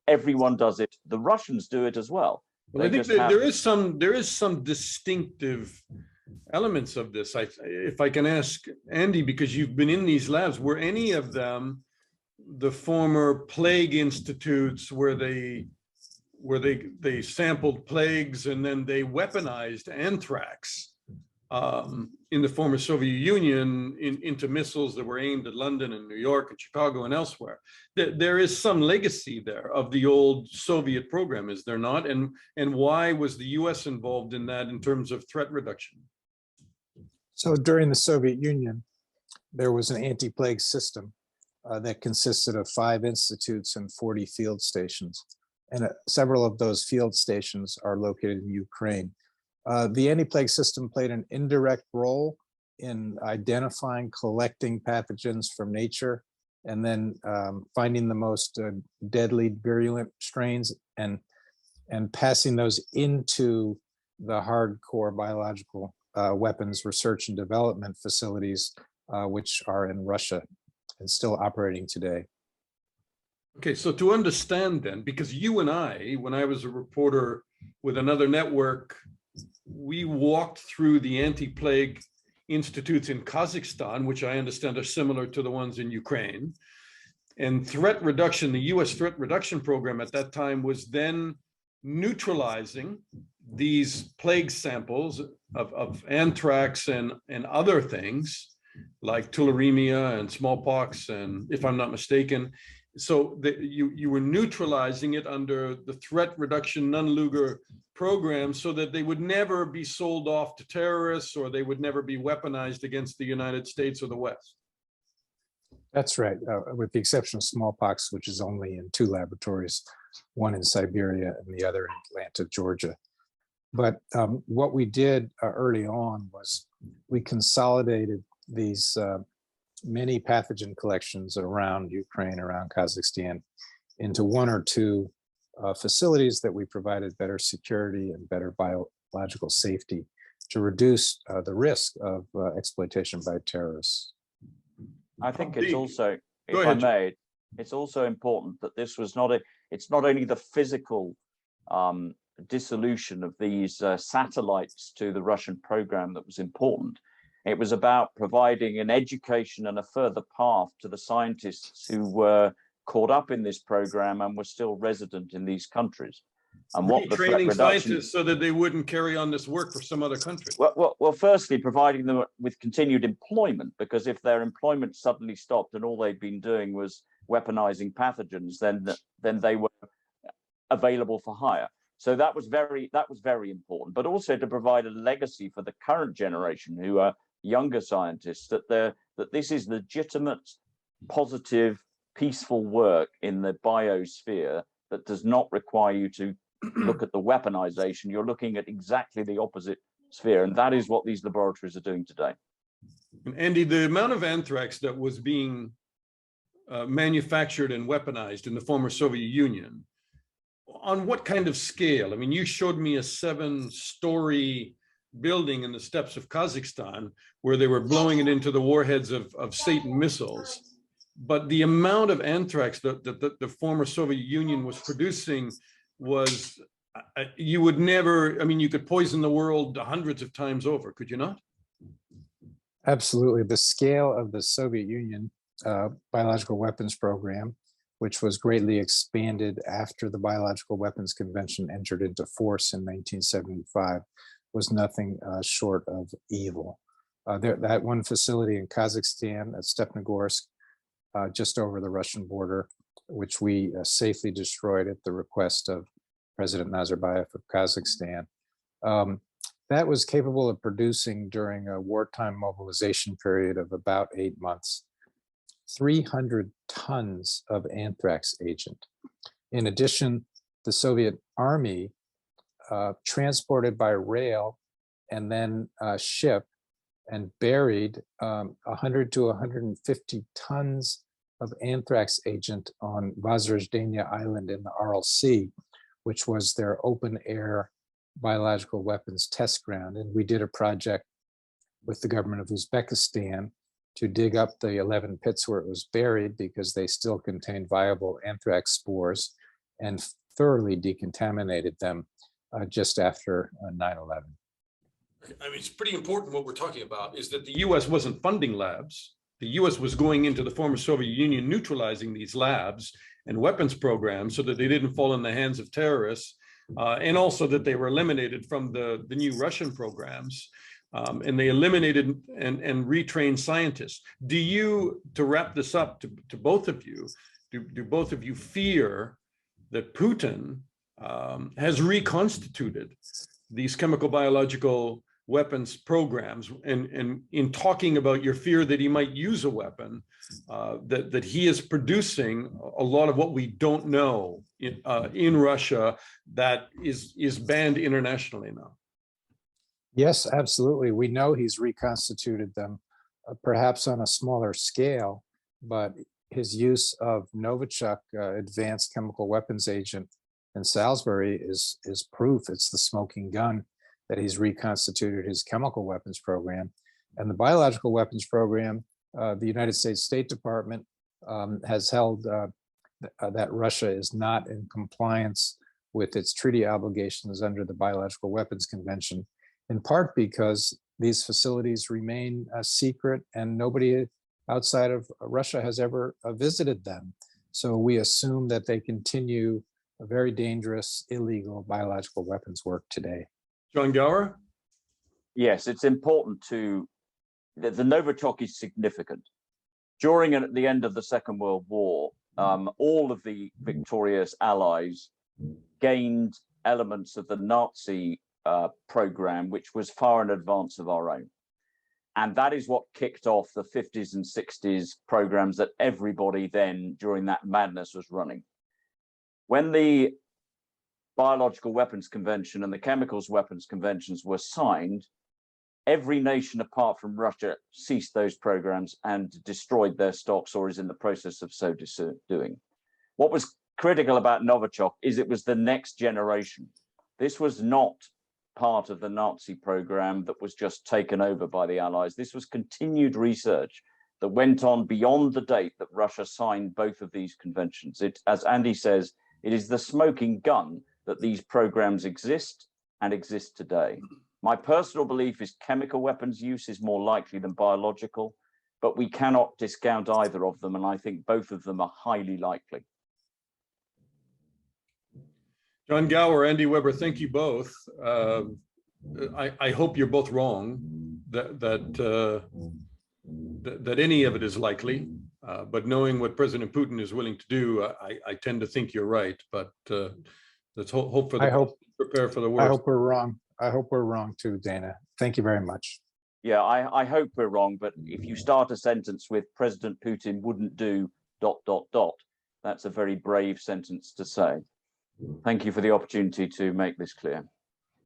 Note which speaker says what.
Speaker 1: everyone does it. The Russians do it as well.
Speaker 2: Well, I think there is some distinctive elements of this. If I can ask Andy, because you've been in these labs, were any of them the former plague institutes where they sampled plagues and then they weaponized anthrax in the former Soviet Union into missiles that were aimed at London and New York and Chicago and elsewhere? There is some legacy there of the old Soviet program, is there not? And why was the US involved in that in terms of threat reduction?
Speaker 3: So during the Soviet Union, there was an anti-plague system that consisted of 5 institutes and 40 field stations. And several of those field stations are located in Ukraine. The anti-plague system played an indirect role in identifying, collecting pathogens from nature, and then finding the most deadly, virulent strains and passing those into the hardcore biological weapons research and development facilities, which are in Russia and still operating today.
Speaker 2: Okay, so to understand then, because you and I, when I was a reporter with another network, we walked through the anti-plague institutes in Kazakhstan, which I understand are similar to the ones in Ukraine. And threat reduction, the US threat reduction program at that time was then neutralizing these plague samples of anthrax and other things like tularemia and smallpox, and if I'm not mistaken. So you were neutralizing it under the threat reduction Nunn-Lugar program so that they would never be sold off to terrorists or they would never be weaponized against the United States or the West.
Speaker 3: That's right, with the exception of smallpox, which is only in 2 laboratories, one in Siberia and the other in Atlanta, Georgia. But what we did early on was we consolidated these many pathogen collections around Ukraine, around Kazakhstan, into 1 or 2 facilities that we provided better security and better biological safety to reduce the risk of exploitation by terrorists.
Speaker 1: I think it's also, if I may, it's also important that this was it's not only the physical dissolution of these satellites to the Russian program that was important. It was about providing an education and a further path to the scientists who were caught up in this program and were still resident in these countries. And what the
Speaker 2: training scientists so that they wouldn't carry on this work for some other country.
Speaker 1: Well, firstly, providing them with continued employment, because if their employment suddenly stopped and all they'd been doing was weaponizing pathogens, then they were available for hire. So that was very important. But also to provide a legacy for the current generation, who are younger scientists, that this is legitimate, positive, peaceful work in the biosphere that does not require you to look at the weaponization. You're looking at exactly the opposite sphere, and that is what these laboratories are doing today.
Speaker 2: And Andy, the amount of anthrax that was being manufactured and weaponized in the former Soviet Union, on what kind of scale? I mean, you showed me a 7-story building in the steppes of Kazakhstan where they were blowing it into the warheads of Satan missiles. But the amount of anthrax that the former Soviet Union was producing was, you would never, I mean, you could poison the world hundreds of times over, could you not?
Speaker 3: Absolutely. The scale of the Soviet Union biological weapons program, which was greatly expanded after the Biological Weapons Convention entered into force in 1975, was nothing short of evil. That one facility in Kazakhstan at Stepnogorsk, just over the Russian border, which we safely destroyed at the request of President Nazarbayev of Kazakhstan. That was capable of producing, during a wartime mobilization period of about 8 months, 300 tons of anthrax agent. In addition, the Soviet Army transported by rail and then ship and buried 100 to 150 tons of anthrax agent on Vozrozhdeniya Island in the Aral Sea, which was their open air biological weapons test ground. And we did a project with the government of Uzbekistan to dig up the 11 pits where it was buried, because they still contained viable anthrax spores. and thoroughly decontaminated them just after 9/11.
Speaker 2: I mean, it's pretty important what we're talking about is that the US wasn't funding labs. The US was going into the former Soviet Union, neutralizing these labs and weapons programs so that they didn't fall in the hands of terrorists, and also that they were eliminated from the new Russian programs. And they eliminated and retrained scientists. Do you, to wrap this up to both of you, do both of you fear that Putin has reconstituted these chemical biological weapons programs, and in talking about your fear that he might use a weapon, that he is producing a lot of what we don't know in Russia that is banned internationally now?
Speaker 3: Yes, absolutely. We know he's reconstituted them, perhaps on a smaller scale, but his use of Novichok, advanced chemical weapons agent in Salisbury, is proof. It's the smoking gun that he's reconstituted his chemical weapons program. And the biological weapons program, the United States State Department has held that Russia is not in compliance with its treaty obligations under the Biological Weapons Convention, in part because these facilities remain a secret and nobody outside of Russia has ever visited them. So we assume that they continue a very dangerous, illegal biological weapons work today.
Speaker 2: John Gower?
Speaker 1: Yes, it's important the Novichok is significant. During and at the end of the Second World War, all of the victorious allies gained elements of the Nazi program, which was far in advance of our own. And that is what kicked off the 50s and 60s programs that everybody then, during that madness, was running. When the Biological Weapons Convention and the Chemicals Weapons Conventions were signed, every nation apart from Russia ceased those programs and destroyed their stocks, or is in the process of so doing. What was critical about Novichok is it was the next generation. This was not part of the Nazi program that was just taken over by the Allies. This was continued research that went on beyond the date that Russia signed both of these conventions. It, as Andy says, it is the smoking gun that these programs exist and exist today. My personal belief is chemical weapons use is more likely than biological, but we cannot discount either of them, and I think both of them are highly likely.
Speaker 2: John Gower, Andy Weber, thank you both. I hope you're both wrong that any of it is likely, but knowing what President Putin is willing to do, I tend to think you're right. But let's hope for the best, prepare for the worst.
Speaker 3: I hope we're wrong. I hope we're wrong too, Dana. Thank you very much.
Speaker 1: Yeah, I hope we're wrong, but if you start a sentence with President Putin wouldn't do ... that's a very brave sentence to say. Thank you for the opportunity to make this clear.